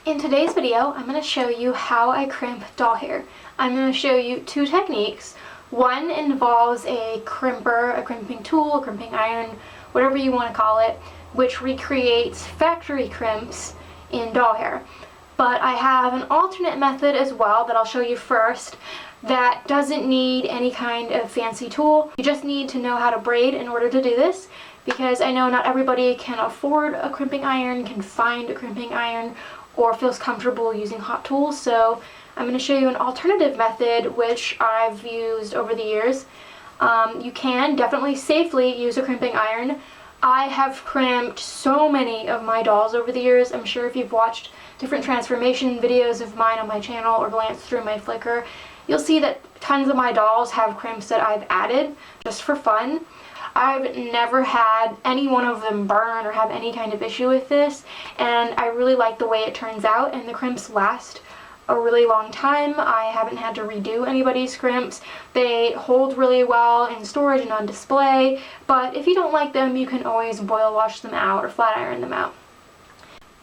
In today's video, I'm going to show you how I crimp doll hair. I'm going to show you two techniques. One involves a crimper, a crimping tool, a crimping iron, whatever you want to call it, which recreates factory crimps in doll hair. But I have an alternate method as well that I'll show you first that doesn't need any kind of fancy tool. You just need to know how to braid in order to do this, because I know not everybody can afford a crimping iron, can find a crimping iron, or feels comfortable using hot tools. So I'm going to show you an alternative method which I've used over the years. You can definitely safely use a crimping iron. I have crimped so many of my dolls over the years. I'm sure if you've watched different transformation videos of mine on my channel or glanced through my Flickr, you'll see that tons of my dolls have crimps that I've added just for fun. I've never had any one of them burn or have any kind of issue with this, and I really like the way it turns out, and the crimps last a really long time. I haven't had to redo anybody's crimps. They hold really well in storage and on display, but if you don't like them, you can always boil wash them out or flat iron them out.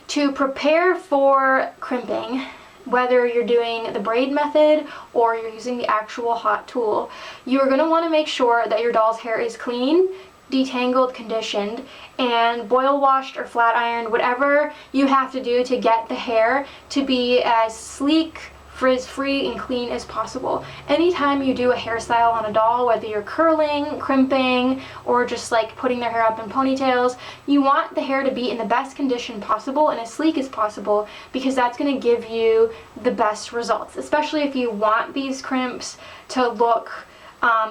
To prepare for crimping, whether you're doing the braid method or you're using the actual hot tool, you're going to want to make sure that your doll's hair is clean, detangled, conditioned, and boil washed or flat ironed, whatever you have to do to get the hair to be as sleek, frizz-free, and clean as possible. Anytime you do a hairstyle on a doll, whether you're curling, crimping, or just like putting their hair up in ponytails, you want the hair to be in the best condition possible and as sleek as possible, because that's going to give you the best results, especially if you want these crimps to look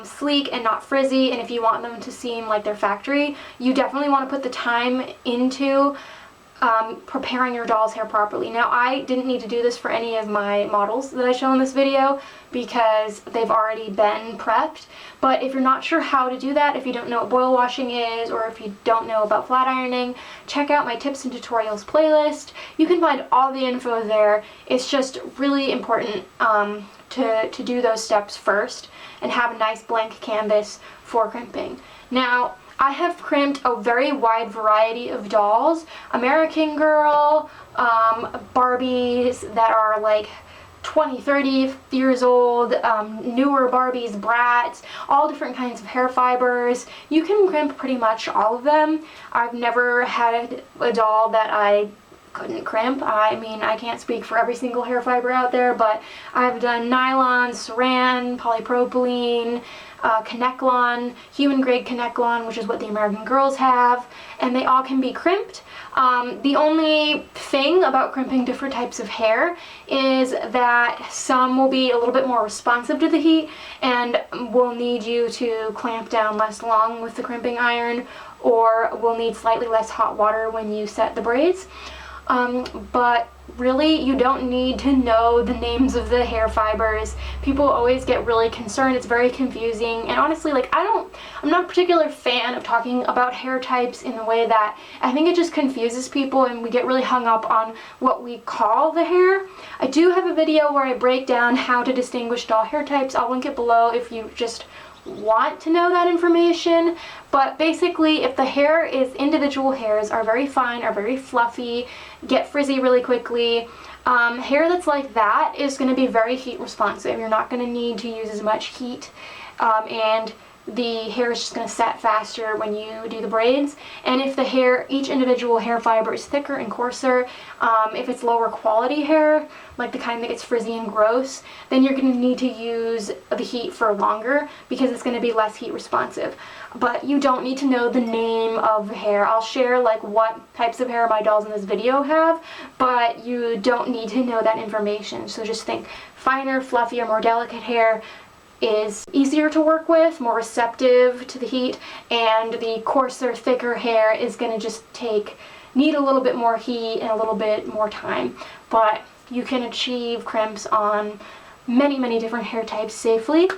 sleek and not frizzy, and if you want them to seem like they're factory. You definitely want to put the time into preparing your doll's hair properly. Now, I didn't need to do this for any of my models that I show in this video because they've already been prepped, but if you're not sure how to do that, if you don't know what boil washing is, or if you don't know about flat ironing, check out my tips and tutorials playlist. You can find all the info there. It's just really important to do those steps first and have a nice blank canvas for crimping. Now, I have crimped a very wide variety of dolls. American Girl, Barbies that are like 20, 30 years old, newer Barbies, Brats, all different kinds of hair fibers. You can crimp pretty much all of them. I've never had a doll that I couldn't crimp. I mean, I can't speak for every single hair fiber out there, but I've done nylon, saran, polypropylene, Conneclon, human grade Conneclon, which is what the American Girls have, and they all can be crimped. The only thing about crimping different types of hair is that some will be a little bit more responsive to the heat and will need you to clamp down less long with the crimping iron, or will need slightly less hot water when you set the braids. But really, you don't need to know the names of the hair fibers. People always get really concerned. It's very confusing, and honestly, like, I'm not a particular fan of talking about hair types in the way that I think it just confuses people, and we get really hung up on what we call the hair. I do have a video where I break down how to distinguish doll hair types. I'll link it below if you just want to know that information. But basically, if the hair is individual hairs, are very fine, are very fluffy, get frizzy really quickly, hair that's like that is going to be very heat responsive. You're not going to need to use as much heat, and the hair is just going to set faster when you do the braids. And if the hair, each individual hair fiber is thicker and coarser, if it's lower quality hair, like the kind that gets frizzy and gross, then you're going to need to use the heat for longer because it's going to be less heat responsive. But you don't need to know the name of the hair. I'll share like what types of hair my dolls in this video have, but you don't need to know that information. So just think finer, fluffier, more delicate hair is easier to work with, more receptive to the heat, and the coarser, thicker hair is going to just need a little bit more heat and a little bit more time. But you can achieve crimps on many, many different hair types safely.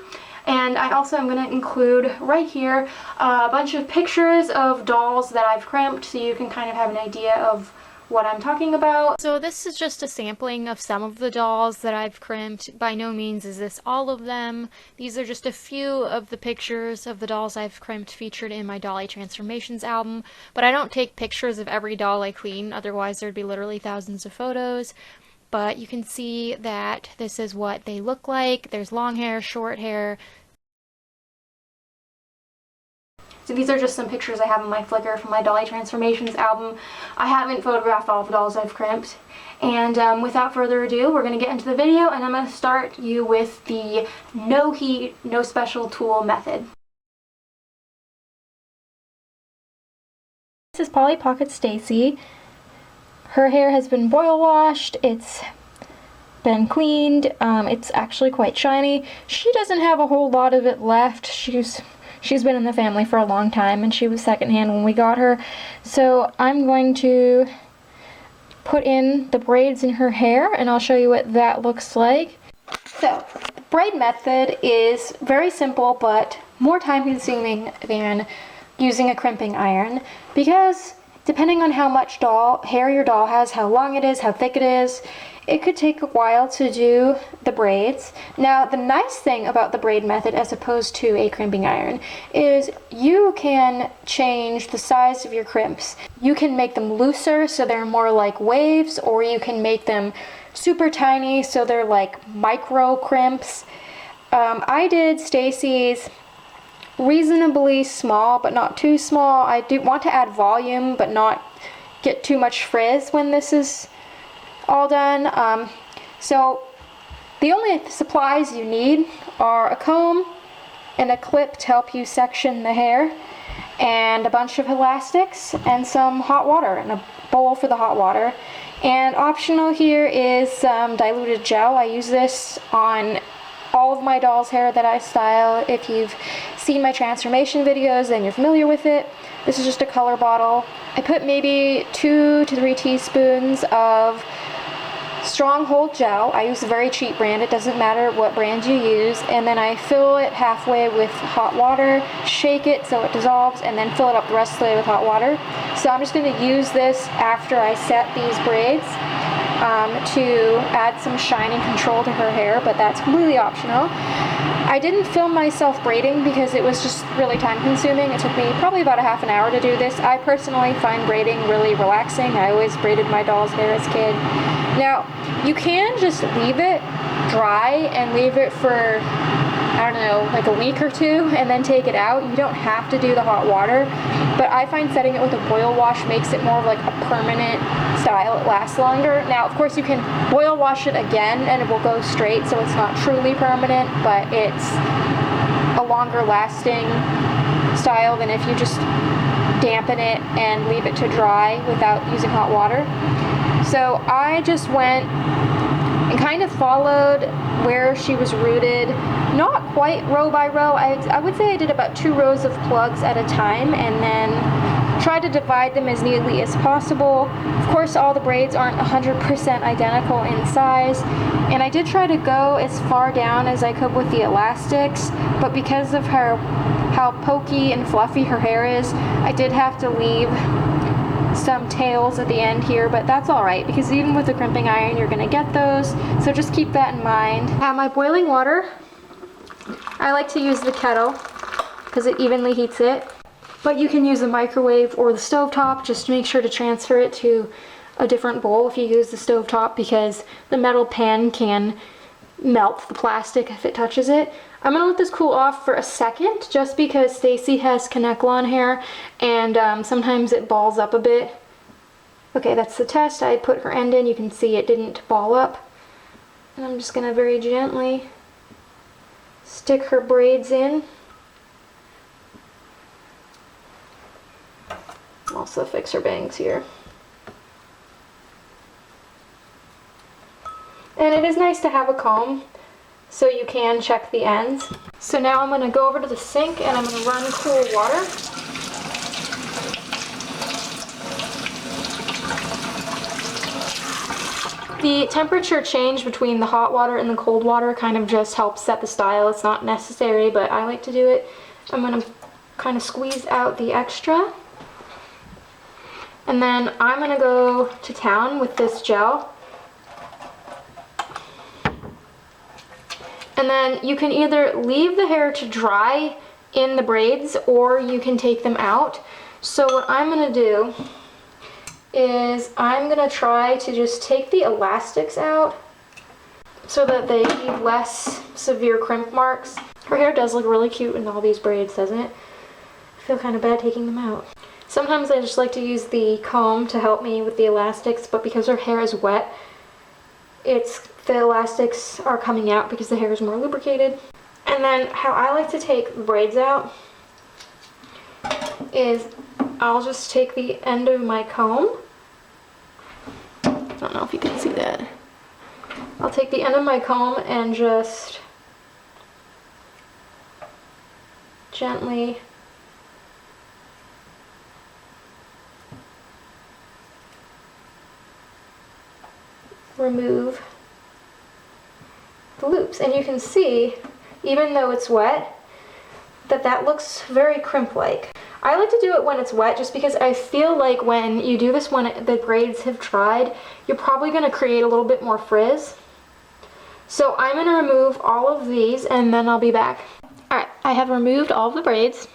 And I also am going to include right here a bunch of pictures of dolls that I've crimped, so you can kind of have an idea of what I'm talking about. So this is just a sampling of some of the dolls that I've crimped. By no means is this all of them. These are just a few of the pictures of the dolls I've crimped featured in my Dolly Transformations album, but I don't take pictures of every doll I clean, otherwise there'd be literally thousands of photos. But you can see that this is what they look like. There's long hair, short hair. So these are just some pictures I have on my Flickr from my Dolly Transformations album. I haven't photographed all the dolls I've crimped. And without further ado, we're going to get into the video, and I'm going to start you with the no heat, no special tool method. This is Polly Pocket Stacy. Her hair has been boil washed, it's been cleaned, it's actually quite shiny. She doesn't have a whole lot of it left. She's been in the family for a long time, and she was secondhand when we got her. So I'm going to put in the braids in her hair, and I'll show you what that looks like. So the braid method is very simple, but more time consuming than using a crimping iron, because depending on how much hair your doll has, how long it is, how thick it is, it could take a while to do the braids. Now, the nice thing about the braid method as opposed to a crimping iron is you can change the size of your crimps. You can make them looser so they're more like waves, or you can make them super tiny so they're like micro crimps. I did Stacy's reasonably small, but not too small. I do want to add volume, but not get too much frizz when this is all done. So the only supplies you need are a comb and a clip to help you section the hair, and a bunch of elastics, and some hot water, and a bowl for the hot water. And optional here is some diluted gel. I use this on all of my doll's hair that I style. If you've seen my transformation videos, then you're familiar with it. This is just a color bottle. I put maybe 2 to 3 teaspoons of Stronghold gel. I use a very cheap brand. It doesn't matter what brand you use. And then I fill it halfway with hot water, shake it so it dissolves, and then fill it up the rest of the way with hot water. So I'm just going to use this after I set these braids to add some shine and control to her hair, but that's completely optional. I didn't film myself braiding because it was just really time consuming. It took me probably about a half an hour to do this. I personally find braiding really relaxing. I always braided my doll's hair as a kid. Now, you can just leave it dry and leave it for, I don't know, like a week or two, and then take it out. You don't have to do the hot water, but I find setting it with a boil wash makes it more of like a permanent style. It lasts longer. Now, of course, you can boil wash it again and it will go straight, so it's not truly permanent, but it's a longer lasting style than if you just dampen it and leave it to dry without using hot water. So I just went and kind of followed where she was rooted, not quite row by row. I would say I did about 2 rows of plugs at a time, and then try to divide them as neatly as possible. Of course, all the braids aren't 100% identical in size, and I did try to go as far down as I could with the elastics, but because of how pokey and fluffy her hair is, I did have to leave some tails at the end here, but that's alright because even with the crimping iron you're going to get those, so just keep that in mind. I have my boiling water. I like to use the kettle because it evenly heats it, but you can use the microwave or the stovetop. Just make sure to transfer it to a different bowl if you use the stovetop, because the metal pan can melt the plastic if it touches it. I'm going to let this cool off for a second just because Stacy has Kanekalon hair and sometimes it balls up a bit. Okay, that's the test. I put her end in. You can see it didn't ball up. And I'm just going to very gently stick her braids in. Also fix her bangs here. And it is nice to have a comb so you can check the ends. So now I'm going to go over to the sink and I'm going to run cool water. The temperature change between the hot water and the cold water kind of just helps set the style. It's not necessary, but I like to do it. I'm going to kind of squeeze out the extra. And then I'm gonna go to town with this gel. And then you can either leave the hair to dry in the braids or you can take them out. So what I'm gonna do is I'm gonna try to just take the elastics out so that they leave less severe crimp marks. Her hair does look really cute in all these braids, doesn't it? I feel kind of bad taking them out. Sometimes I just like to use the comb to help me with the elastics, but because her hair is wet, the elastics are coming out because the hair is more lubricated. And then how I like to take braids out is I'll just take the end of my comb. I don't know if you can see that. I'll take the end of my comb and just gently remove the loops. And you can see, even though it's wet, that looks very crimp-like. I like to do it when it's wet just because I feel like when you do this when the braids have dried, you're probably going to create a little bit more frizz. So I'm going to remove all of these and then I'll be back. Alright, I have removed all of the braids.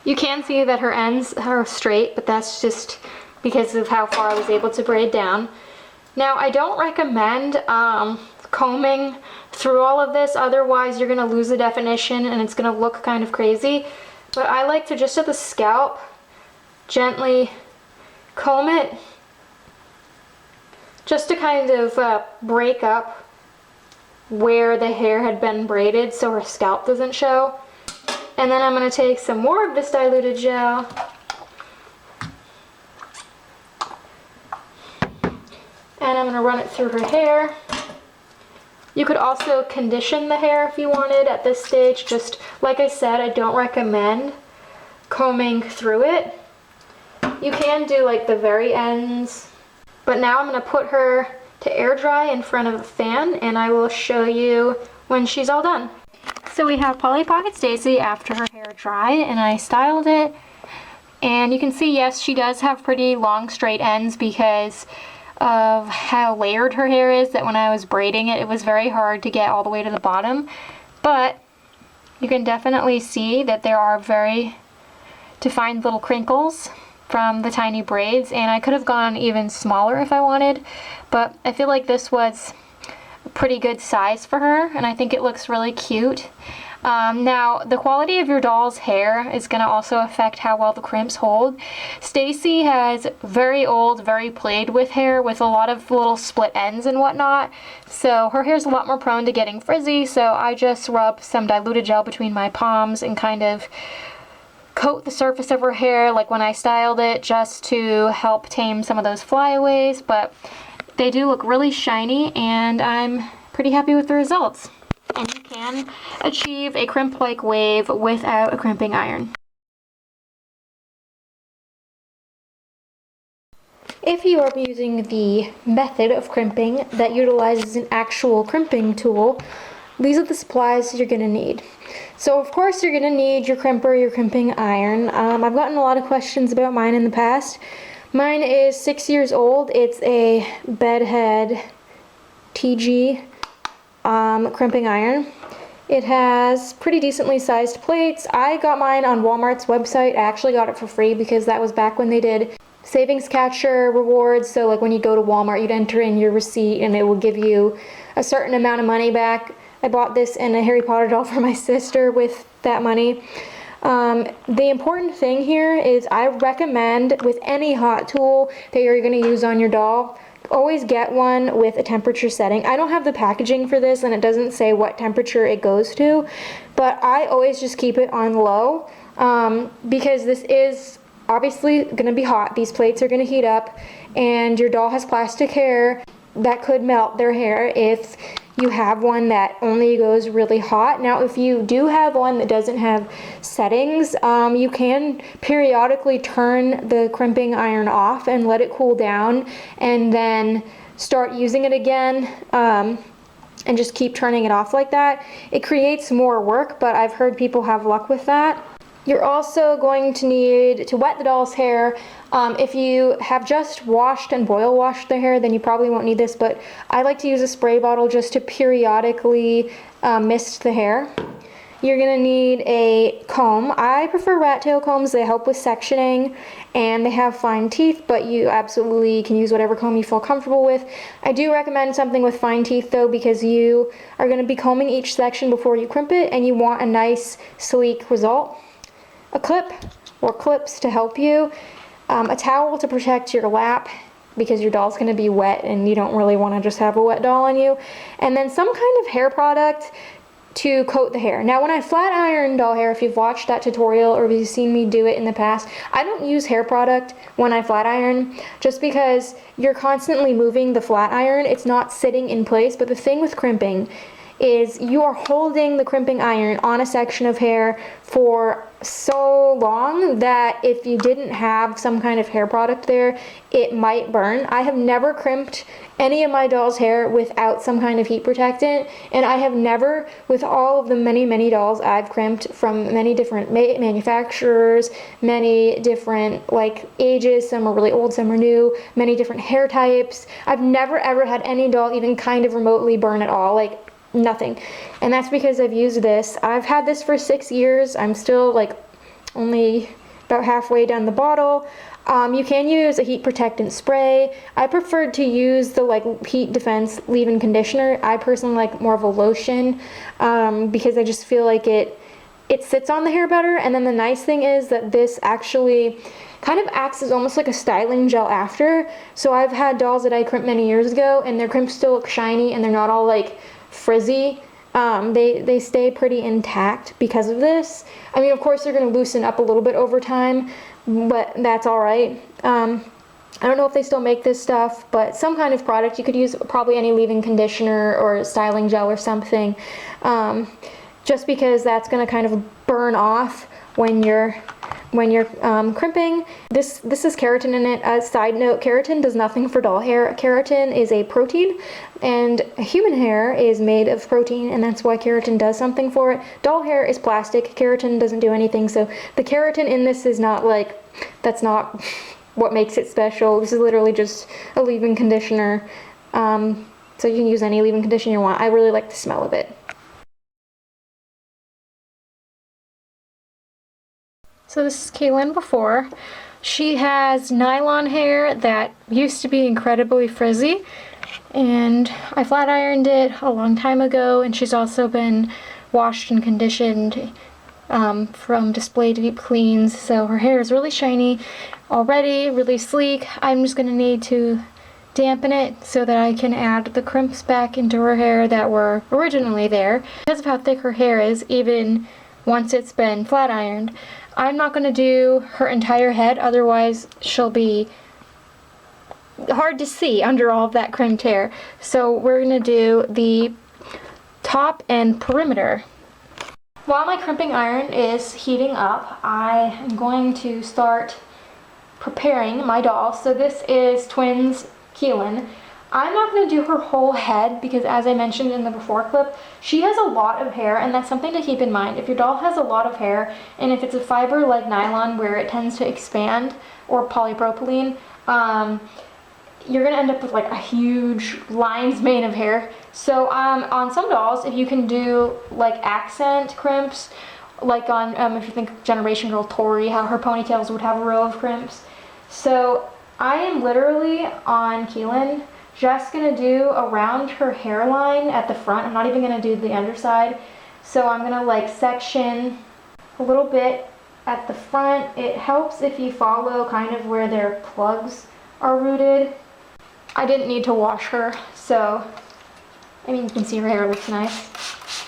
You can see that her ends are straight, but that's just because of how far I was able to braid down. Now, I don't recommend combing through all of this, otherwise you're going to lose the definition and it's going to look kind of crazy. But I like to just at the scalp gently comb it just to kind of break up where the hair had been braided so her scalp doesn't show. And then I'm going to take some more of this diluted gel and I'm going to run it through her hair. You could also condition the hair if you wanted at this stage. Just like I said, I don't recommend combing through it. You can do like the very ends. But now I'm going to put her to air dry in front of a fan and I will show you when she's all done. So we have Polly Pocket Stacy after her hair dried and I styled it. And you can see, yes, she does have pretty long straight ends because of how layered her hair is, that when I was braiding it, it was very hard to get all the way to the bottom. But you can definitely see that there are very defined little crinkles from the tiny braids, and I could have gone even smaller if I wanted, but I feel like this was a pretty good size for her, and I think it looks really cute. Now, the quality of your doll's hair is going to also affect how well the crimps hold. Stacy has very old, very played with hair with a lot of little split ends and whatnot, so her hair's a lot more prone to getting frizzy, so I just rub some diluted gel between my palms and kind of coat the surface of her hair like when I styled it, just to help tame some of those flyaways, but they do look really shiny and I'm pretty happy with the results. And you can achieve a crimp-like wave without a crimping iron. If you are using the method of crimping that utilizes an actual crimping tool, these are the supplies you're going to need. So of course you're going to need your crimper, your crimping iron. I've gotten a lot of questions about mine in the past. Mine is 6 years old. It's a bedhead TG crimping iron. It has pretty decently sized plates. I got mine on Walmart's website. I actually got it for free because that was back when they did savings catcher rewards. So like when you go to Walmart, you'd enter in your receipt and it will give you a certain amount of money back. I bought this and a Harry Potter doll for my sister with that money. The important thing here is I recommend with any hot tool that you're going to use on your doll, always get one with a temperature setting. I don't have the packaging for this and it doesn't say what temperature it goes to, but I always just keep it on low because this is obviously going to be hot. These plates are going to heat up and your doll has plastic hair that could melt their hair if you have one that only goes really hot. Now, if you do have one that doesn't have settings, you can periodically turn the crimping iron off and let it cool down and then start using it again and just keep turning it off like that. It creates more work, but I've heard people have luck with that. You're also going to need to wet the doll's hair. If you have just washed and boil washed their hair, then you probably won't need this, but I like to use a spray bottle just to periodically mist the hair. You're gonna need a comb. I prefer rat tail combs. They help with sectioning and they have fine teeth, but you absolutely can use whatever comb you feel comfortable with. I do recommend something with fine teeth though, because you are gonna be combing each section before you crimp it and you want a nice sleek result. A clip or clips to help you. A towel to protect your lap because your doll's gonna be wet and you don't really wanna just have a wet doll on you. And then some kind of hair product to coat the hair. Now when I flat iron doll hair, if you've watched that tutorial or if you've seen me do it in the past, I don't use hair product when I flat iron just because you're constantly moving the flat iron. It's not sitting in place, but the thing with crimping is you are holding the crimping iron on a section of hair for so long that if you didn't have some kind of hair product there, it might burn. I have never crimped any of my doll's hair without some kind of heat protectant, and I have never, with all of the many dolls I've crimped from many different manufacturers, many different like ages, some are really old, some are new, many different hair types, I've never ever had any doll even kind of remotely burn at all, like nothing. And that's because I've used this. I've had this for 6 years. I'm still like only about halfway down the bottle. You can use a heat protectant spray. I preferred to use the like heat defense leave-in conditioner. I personally like more of a lotion because I just feel like it sits on the hair better. And then the nice thing is that this actually kind of acts as almost like a styling gel after. So I've had dolls that I crimped many years ago and their crimps still look shiny and they're not all like frizzy. They stay pretty intact because of this. I mean, of course they're going to loosen up a little bit over time, but that's all right. I don't know if they still make this stuff, but some kind of product. You could use probably any leave-in conditioner or styling gel or something, just because that's going to kind of burn off when you're crimping. This is keratin in it. As a side note, keratin does nothing for doll hair. Keratin is a protein, and human hair is made of protein, and that's why keratin does something for it. Doll hair is plastic. Keratin doesn't do anything, so the keratin in this is not like, that's not what makes it special. This is literally just a leave-in conditioner. So you can use any leave-in conditioner you want. I really like the smell of it. So this is Kaylin before. She has nylon hair that used to be incredibly frizzy, and I flat ironed it a long time ago, and she's also been washed and conditioned from display deep cleans, so her hair is really shiny already, really sleek. I'm just going to need to dampen it so that I can add the crimps back into her hair that were originally there. Because of how thick her hair is, even once it's been flat ironed, I'm not going to do her entire head, otherwise she'll be hard to see under all of that crimped hair. So we're going to do the top and perimeter. While my crimping iron is heating up, I am going to start preparing my doll. So this is twins Keelan. I'm not going to do her whole head because, as I mentioned in the before clip, she has a lot of hair, and that's something to keep in mind. If your doll has a lot of hair, and if it's a fiber like nylon where it tends to expand, or polypropylene, you're going to end up with like a huge lion's mane of hair. So on some dolls, if you can do like accent crimps, like on, if you think Generation Girl Tori, how her ponytails would have a row of crimps. So I am literally on Keelan just gonna do around her hairline at the front. I'm not even gonna do the underside. So I'm gonna like section a little bit at the front. It helps if you follow kind of where their plugs are rooted. I didn't need to wash her, so I mean, you can see her hair looks nice.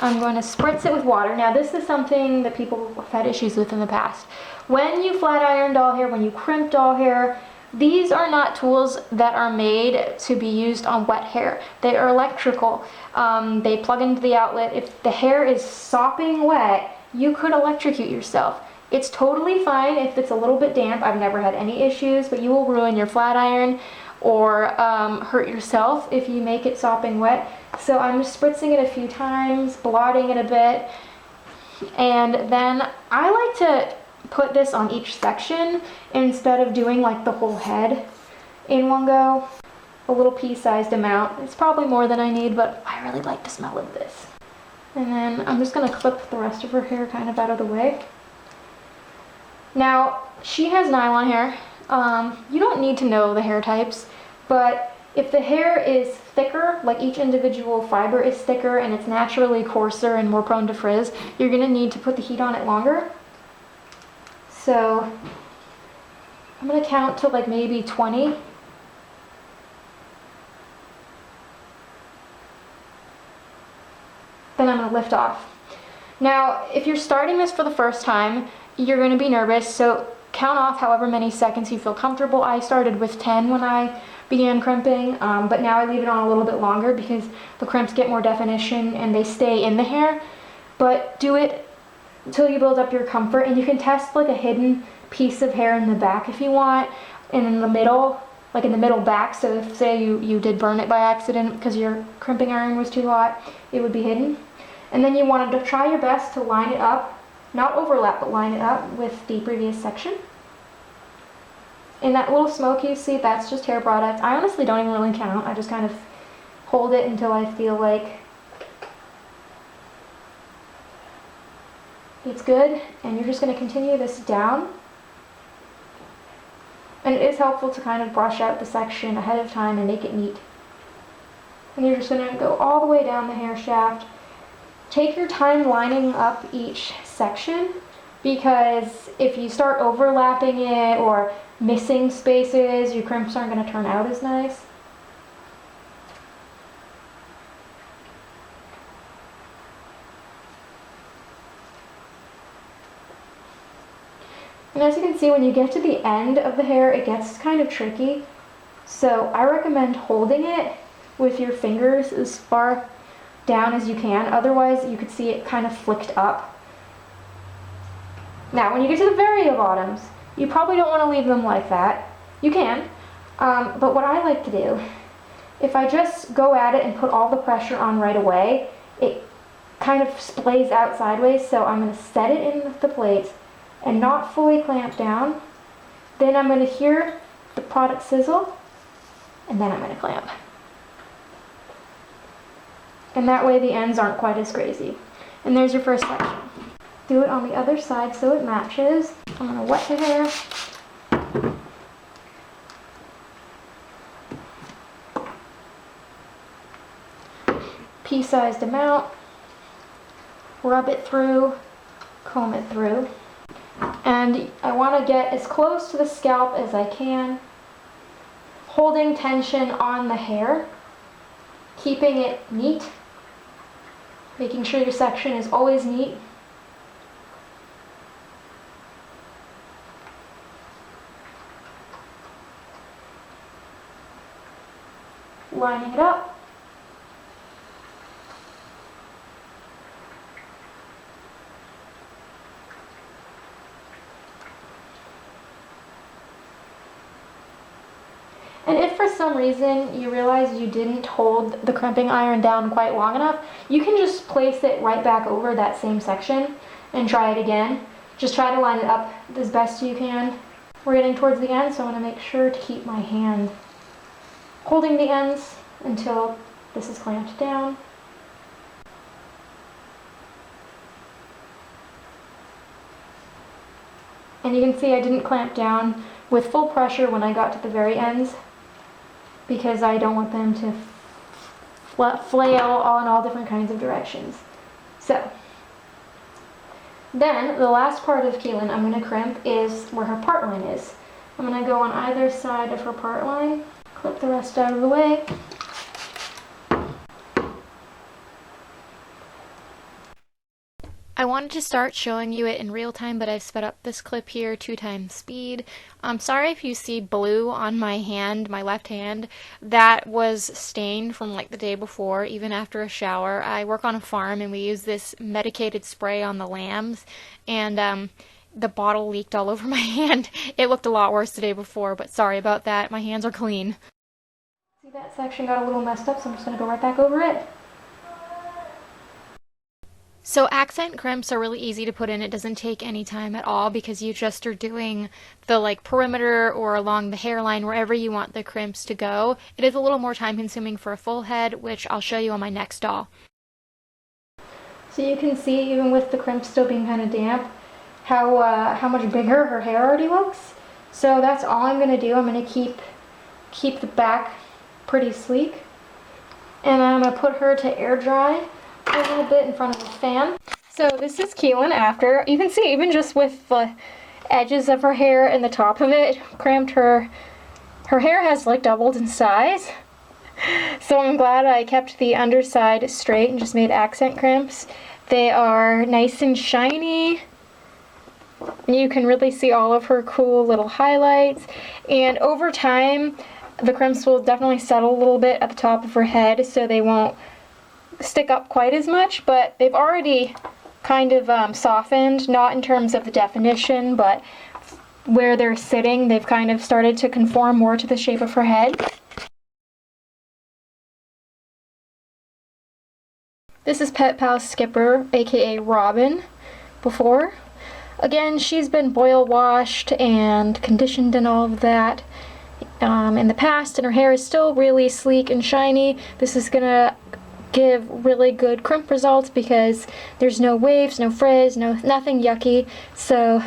I'm going to spritz it with water. Now this is something that people have had issues with in the past. When you flat iron doll hair, when you crimp doll hair, these are not tools that are made to be used on wet hair. They are electrical. They plug into the outlet. If the hair is sopping wet, you could electrocute yourself. It's totally fine if it's a little bit damp. I've never had any issues, but you will ruin your flat iron or hurt yourself if you make it sopping wet. So I'm just spritzing it a few times, blotting it a bit, and then I like to put this on each section instead of doing like the whole head in one go. A little pea-sized amount. It's probably more than I need, but I really like the smell of this. And then I'm just gonna clip the rest of her hair kind of out of the way. Now, she has nylon hair. You don't need to know the hair types, but if the hair is thicker, like each individual fiber is thicker and it's naturally coarser and more prone to frizz, you're gonna need to put the heat on it longer. So I'm gonna count to like maybe 20. Then I'm gonna lift off. Now, if you're starting this for the first time, you're gonna be nervous, so count off however many seconds you feel comfortable. I started with 10 when I began crimping, but now I leave it on a little bit longer because the crimps get more definition and they stay in the hair. But do it until you build up your comfort, and you can test like a hidden piece of hair in the back if you want, and in the middle, like in the middle back, so if say you did burn it by accident because your crimping iron was too hot, it would be hidden. And then you wanted to try your best to line it up, not overlap, but line it up with the previous section. And that little smoke you see, that's just hair product. I honestly don't even really count. I just kind of hold it until I feel like it's good. And you're just going to continue this down. And it is helpful to kind of brush out the section ahead of time and make it neat. And you're just going to go all the way down the hair shaft. Take your time lining up each section, because if you start overlapping it or missing spaces, your crimps aren't going to turn out as nice. And as you can see, when you get to the end of the hair, it gets kind of tricky. So I recommend holding it with your fingers as far down as you can. Otherwise, you could see it kind of flicked up. Now, when you get to the very bottoms, you probably don't want to leave them like that. You can, but what I like to do, if I just go at it and put all the pressure on right away, it kind of splays out sideways. So I'm going to set it in the plate and not fully clamp down. Then I'm going to hear the product sizzle, and then I'm going to clamp. And that way the ends aren't quite as crazy. And there's your first section. Do it on the other side so it matches. I'm going to wet the hair. Pea-sized amount. Rub it through. Comb it through. And I want to get as close to the scalp as I can, holding tension on the hair, keeping it neat, making sure your section is always neat. Lining it up. And if for some reason you realize you didn't hold the crimping iron down quite long enough, you can just place it right back over that same section and try it again. Just try to line it up as best you can. We're getting towards the end, so I'm going to make sure to keep my hand holding the ends until this is clamped down. And you can see I didn't clamp down with full pressure when I got to the very ends, because I don't want them to flail all in all different kinds of directions. So, then the last part of Keelan I'm going to crimp is where her part line is. I'm going to go on either side of her part line, clip the rest out of the way. I wanted to start showing you it in real time, but I've sped up this clip here 2 times speed. I'm sorry if you see blue on my hand, my left hand. That was stained from like the day before, even after a shower. I work on a farm and we use this medicated spray on the lambs, and the bottle leaked all over my hand. It looked a lot worse the day before, but sorry about that. My hands are clean. See, that section got a little messed up, so I'm just going to go right back over it. So accent crimps are really easy to put in. It doesn't take any time at all because you just are doing the like perimeter or along the hairline, wherever you want the crimps to go. It is a little more time consuming for a full head, which I'll show you on my next doll. So you can see, even with the crimps still being kind of damp, how much bigger her hair already looks. So that's all I'm going to do. I'm going to keep the back pretty sleek. And I'm going to put her to air dry a little bit in front of the fan. So this is Keelan after. You can see even just with the edges of her hair and the top of it cramped, her hair has like doubled in size. So I'm glad I kept the underside straight and just made accent crimps. They are nice and shiny. You can really see all of her cool little highlights. And over time, the crimps will definitely settle a little bit at the top of her head, so they won't stick up quite as much, but they've already kind of softened, not in terms of the definition, but where they're sitting, they've kind of started to conform more to the shape of her head. This is Pet Pal Skipper, aka Robin, before. Again, she's been boil washed and conditioned and all of that in the past, and her hair is still really sleek and shiny. This is gonna give really good crimp results because there's no waves, no frizz, nothing yucky. So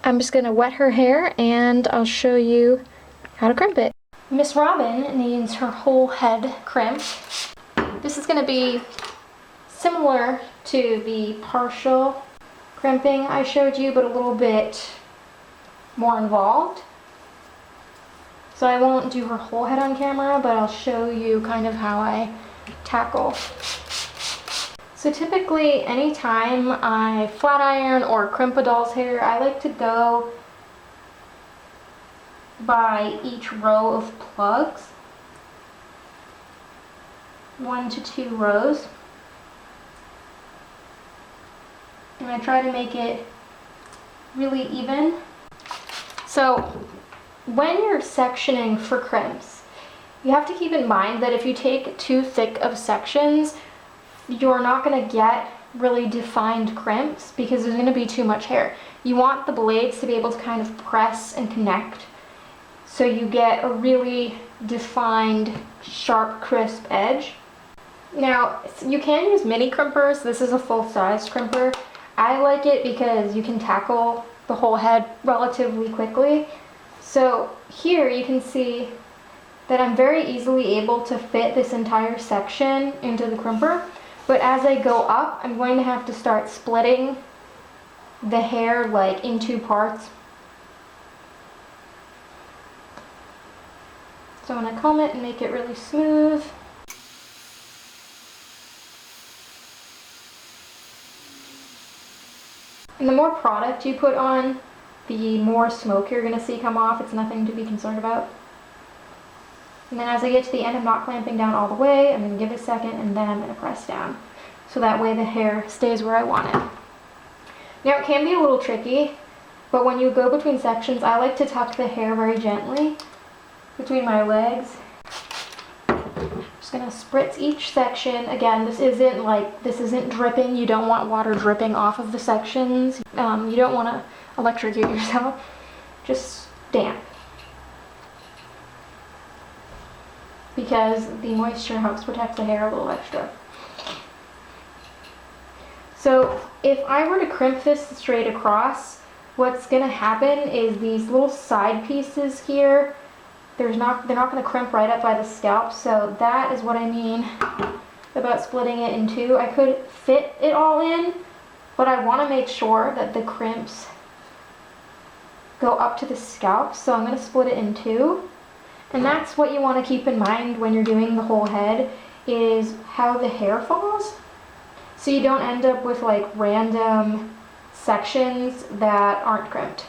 I'm just gonna wet her hair and I'll show you how to crimp it. Miss Robin needs her whole head crimped. This is gonna be similar to the partial crimping I showed you, but a little bit more involved. So I won't do her whole head on camera, but I'll show you kind of how I tackle. So typically anytime I flat iron or crimp a doll's hair, I like to go by each row of plugs, 1 to 2 rows. And I try to make it really even. So when you're sectioning for crimps, you have to keep in mind that if you take too thick of sections, you're not going to get really defined crimps because there's going to be too much hair. You want the blades to be able to kind of press and connect so you get a really defined, sharp, crisp edge. Now, you can use mini crimpers. This is a full-size crimper. I like it because you can tackle the whole head relatively quickly. So here you can see that I'm very easily able to fit this entire section into the crimper. But as I go up, I'm going to have to start splitting the hair like in 2 parts. So I'm going to comb it and make it really smooth. And the more product you put on, the more smoke you're going to see come off. It's nothing to be concerned about. And then as I get to the end, I'm not clamping down all the way. I'm going to give it a second and then I'm going to press down. So that way the hair stays where I want it. Now it can be a little tricky, but when you go between sections, I like to tuck the hair very gently between my legs. Just going to spritz each section. Again, this isn't dripping. You don't want water dripping off of the sections. You don't want to electrocute yourself. Just damp. Because the moisture helps protect the hair a little extra. So if I were to crimp this straight across, what's going to happen is these little side pieces here, they're not going to crimp right up by the scalp. So that is what I mean about splitting it in 2. I could fit it all in, but I want to make sure that the crimps go up to the scalp. So I'm going to split it in 2. And that's what you want to keep in mind when you're doing the whole head, is how the hair falls. So you don't end up with like random sections that aren't crimped.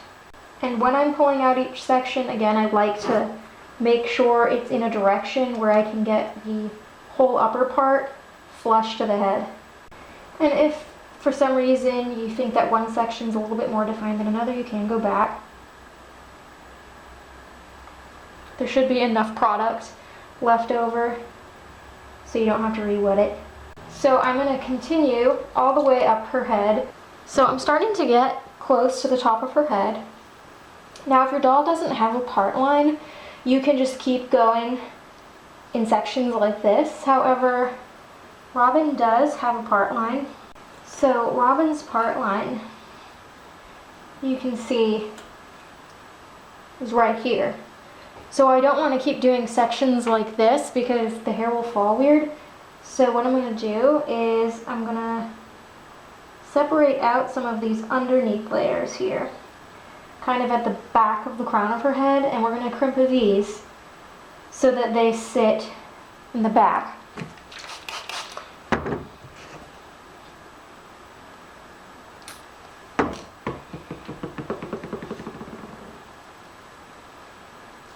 And when I'm pulling out each section, again, I like to make sure it's in a direction where I can get the whole upper part flush to the head. And if for some reason you think that one section's a little bit more defined than another, you can go back. There should be enough product left over so you don't have to re-wet it. So I'm going to continue all the way up her head. So I'm starting to get close to the top of her head. Now if your doll doesn't have a part line, you can just keep going in sections like this. However, Robin does have a part line. So Robin's part line, you can see, is right here. So I don't want to keep doing sections like this because the hair will fall weird. So what I'm going to do is I'm going to separate out some of these underneath layers here, kind of at the back of the crown of her head, and we're going to crimp these so that they sit in the back.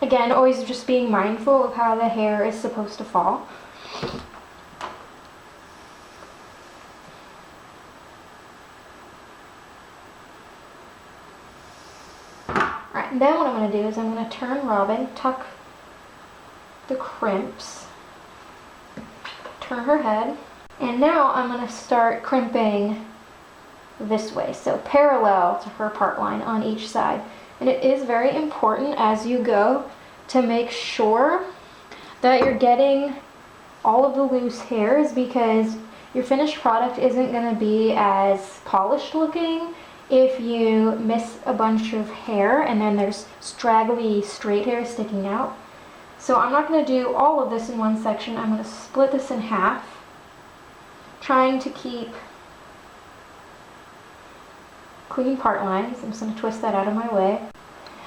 Again, always just being mindful of how the hair is supposed to fall. Alright, and then what I'm going to do is I'm going to turn Robin, tuck the crimps, turn her head, and now I'm going to start crimping this way, so parallel to her part line on each side. And it is very important as you go to make sure that you're getting all of the loose hairs, because your finished product isn't going to be as polished looking if you miss a bunch of hair and then there's straggly straight hair sticking out. So I'm not going to do all of this in one section. I'm going to split this in half, trying to keep clean part lines. I'm just going to twist that out of my way.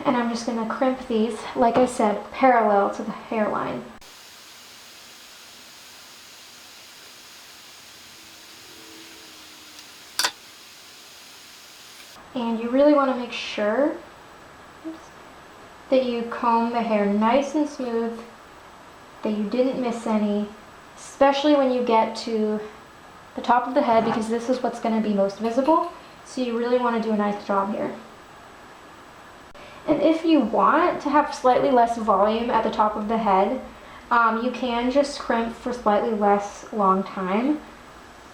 And I'm just going to crimp these, like I said, parallel to the hairline. And you really want to make sure that you comb the hair nice and smooth, that you didn't miss any, especially when you get to the top of the head, because this is what's going to be most visible. So you really want to do a nice job here. And if you want to have slightly less volume at the top of the head, you can just crimp for slightly less long time.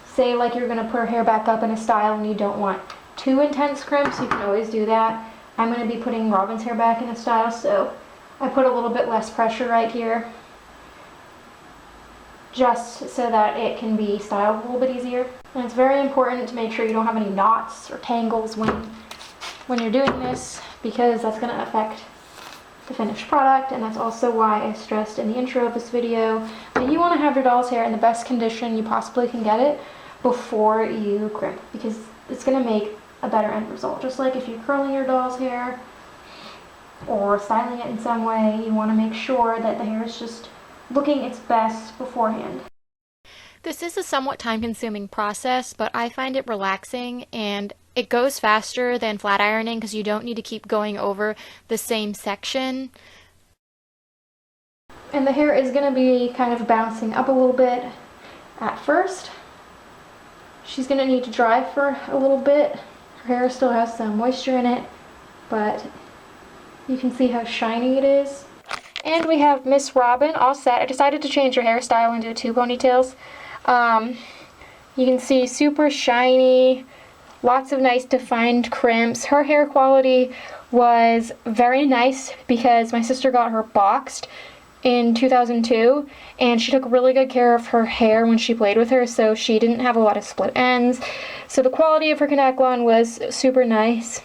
Say like you're going to put her hair back up in a style and you don't want too intense crimps, you can always do that. I'm going to be putting Robin's hair back in a style, so I put a little bit less pressure right here, just so that it can be styled a little bit easier. And it's very important to make sure you don't have any knots or tangles when you're doing this, because that's going to affect the finished product. And that's also why I stressed in the intro of this video that you want to have your doll's hair in the best condition you possibly can get it before you crimp, because it's going to make a better end result. Just like if you're curling your doll's hair or styling it in some way, you want to make sure that the hair is just looking its best beforehand. This is a somewhat time-consuming process, but I find it relaxing, and it goes faster than flat ironing because you don't need to keep going over the same section. And the hair is going to be kind of bouncing up a little bit at first. She's going to need to dry for a little bit. Her hair still has some moisture in it, but you can see how shiny it is. And we have Miss Robin all set. I decided to change her hairstyle and do 2 ponytails. You can see super shiny, lots of nice defined crimps. Her hair quality was very nice because my sister got her boxed in 2002, and she took really good care of her hair when she played with her, so she didn't have a lot of split ends. So the quality of her Connectlon was super nice,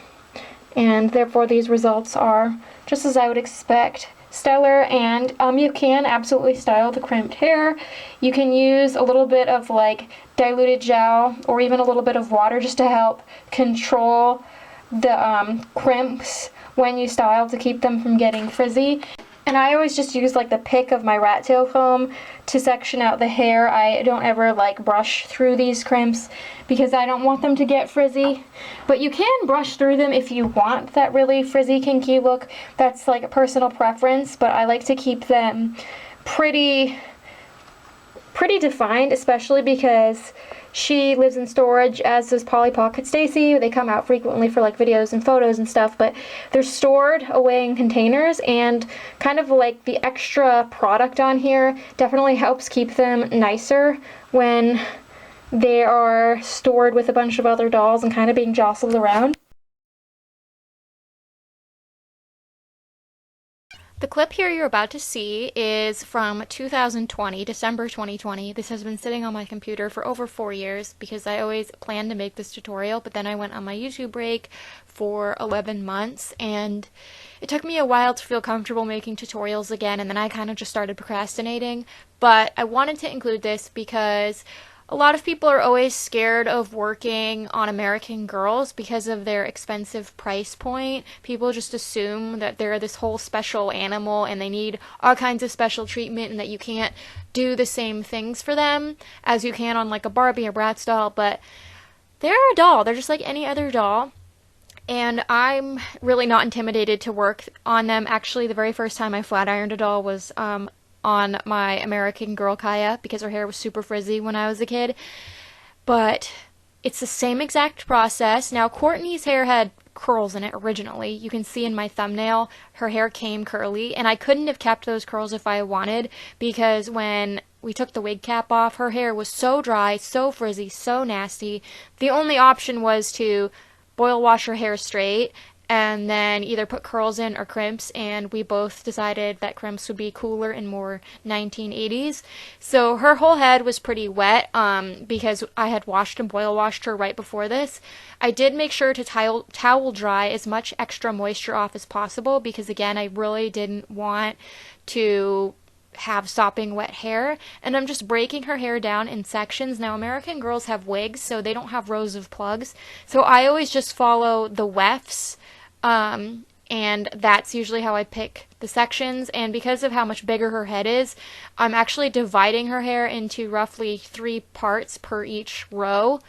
and therefore these results are just as I would expect. Stellar. And you can absolutely style the crimped hair. You can use a little bit of like diluted gel or even a little bit of water just to help control the crimps when you style, to keep them from getting frizzy. And I always just use like the pick of my rat tail comb to section out the hair. I don't ever like brush through these crimps because I don't want them to get frizzy. But you can brush through them if you want that really frizzy, kinky look. That's like a personal preference, but I like to keep them pretty defined, especially because she lives in storage, as does Polly Pocket Stacy. They come out frequently for like videos and photos and stuff, but they're stored away in containers, and kind of like the extra product on here definitely helps keep them nicer when they are stored with a bunch of other dolls and kind of being jostled around. The clip here you're about to see is from 2020, December 2020. This has been sitting on my computer for over 4 years because I always planned to make this tutorial, but then I went on my YouTube break for 11 months, and it took me a while to feel comfortable making tutorials again, and then I kind of just started procrastinating. But I wanted to include this because a lot of people are always scared of working on American Girls because of their expensive price point. People just assume that they're this whole special animal and they need all kinds of special treatment and that you can't do the same things for them as you can on like a Barbie or Bratz doll, but they're a doll. They're just like any other doll. And I'm really not intimidated to work on them. Actually, the very first time I flat ironed a doll was on my American Girl Kaya because her hair was super frizzy when I was a kid. But it's the same exact process. Now, Courtney's hair had curls in it originally. You can see in my thumbnail, her hair came curly, and I couldn't have kept those curls if I wanted because when we took the wig cap off, her hair was so dry, so frizzy, so nasty. The only option was to boil wash her hair straight and then either put curls in or crimps, and we both decided that crimps would be cooler and more 1980s. So her whole head was pretty wet because I had washed and boil washed her right before this. I did make sure to towel dry as much extra moisture off as possible because, again, I really didn't want to have sopping wet hair, and I'm just breaking her hair down in sections. Now, American Girls have wigs, so they don't have rows of plugs, so I always just follow the wefts, and that's usually how I pick the sections. And because of how much bigger her head is, I'm actually dividing her hair into roughly 3 parts per each row,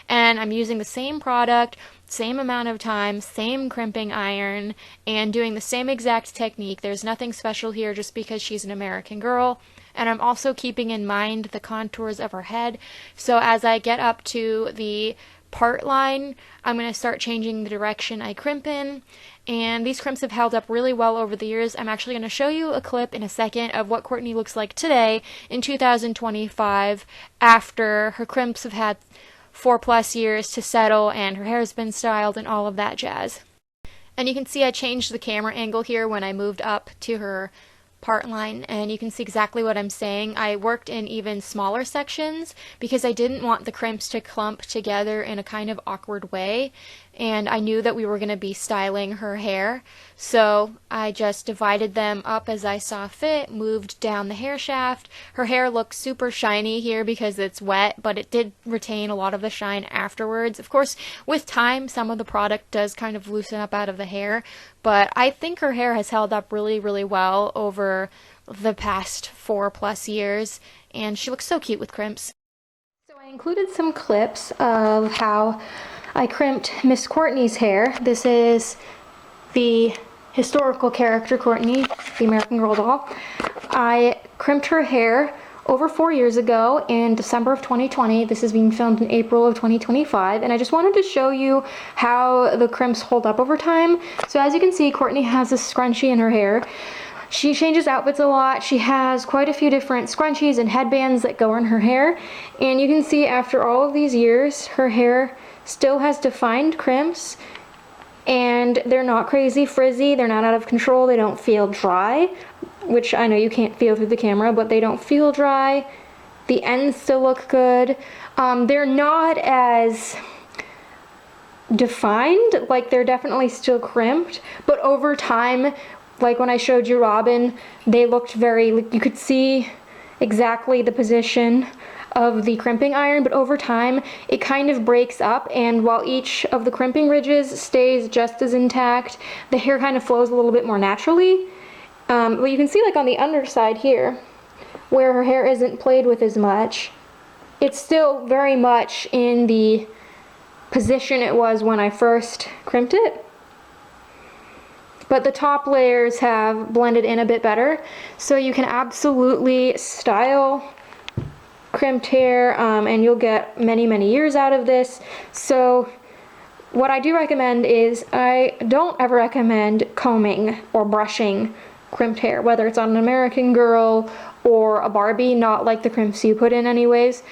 and I'm using the same product, same amount of time, same crimping iron, and doing the same exact technique. There's nothing special here just because she's an American girl. And I'm also keeping in mind the contours of her head. So as I get up to the part line, I'm going to start changing the direction I crimp in. And these crimps have held up really well over the years. I'm actually going to show you a clip in a second of what Courtney looks like today in 2025 after her crimps have had 4+ years to settle and her hair has been styled and all of that jazz. And you can see I changed the camera angle here when I moved up to her part line, and you can see exactly what I'm saying. I worked in even smaller sections because I didn't want the crimps to clump together in a kind of awkward way, and I knew that we were going to be styling her hair, so I just divided them up as I saw fit, moved down the hair shaft. Her hair looks super shiny here because it's wet, but it did retain a lot of the shine afterwards. Of course, with time, some of the product does kind of loosen up out of the hair, but I think her hair has held up really, really well over the past 4+ years, and she looks so cute with crimps. So I included some clips of how I crimped Miss Courtney's hair. This is the historical character Courtney, the American Girl doll. I crimped her hair over 4 years ago in December of 2020. This is being filmed in April of 2025, and I just wanted to show you how the crimps hold up over time. So as you can see, Courtney has a scrunchie in her hair. She changes outfits a lot. She has quite a few different scrunchies and headbands that go in her hair, and you can see after all of these years, her hair still has defined crimps, and they're not crazy frizzy, they're not out of control, they don't feel dry, which I know you can't feel through the camera, but they don't feel dry. The ends still look good. They're not as defined, like they're definitely still crimped, but over time, like when I showed you Robin, they looked very, you could see exactly the position of the crimping iron, but over time it kind of breaks up, and while each of the crimping ridges stays just as intact, the hair kind of flows a little bit more naturally. Well, you can see like on the underside here, where her hair isn't played with as much, it's still very much in the position it was when I first crimped it. But the top layers have blended in a bit better, so you can absolutely style crimped hair, and you'll get many, many years out of this. So what I do recommend is I don't ever recommend combing or brushing crimped hair, whether it's on an American Girl or a Barbie, not like the crimps you put in anyways,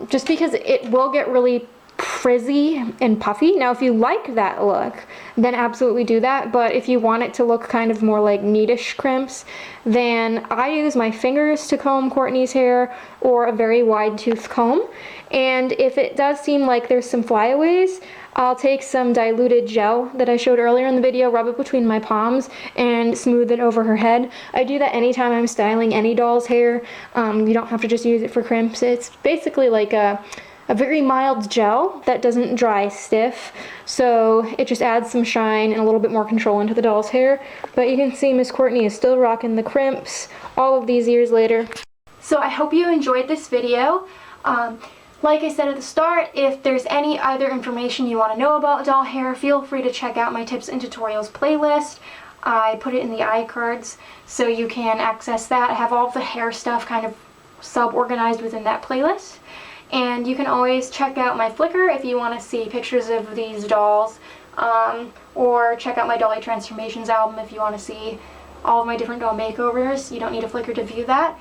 just because it will get really frizzy and puffy. Now if you like that look, then absolutely do that, but if you want it to look kind of more like neatish crimps, then I use my fingers to comb Courtney's hair, or a very wide tooth comb. And if it does seem like there's some flyaways, I'll take some diluted gel that I showed earlier in the video, rub it between my palms, and smooth it over her head. I do that anytime I'm styling any doll's hair. You don't have to just use it for crimps. It's basically like a very mild gel that doesn't dry stiff, so it just adds some shine and a little bit more control into the doll's hair. But you can see Miss Courtney is still rocking the crimps all of these years later. So I hope you enjoyed this video. Like I said at the start, if there's any other information you want to know about doll hair, feel free to check out my tips and tutorials playlist. I put it in the iCards so you can access that. I have all of the hair stuff kind of sub-organized within that playlist. And you can always check out my Flickr if you want to see pictures of these dolls, or check out my Dolly Transformations album if you want to see all of my different doll makeovers. You don't need a Flickr to view that.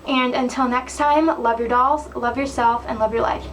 And until next time, love your dolls, love yourself, and love your life.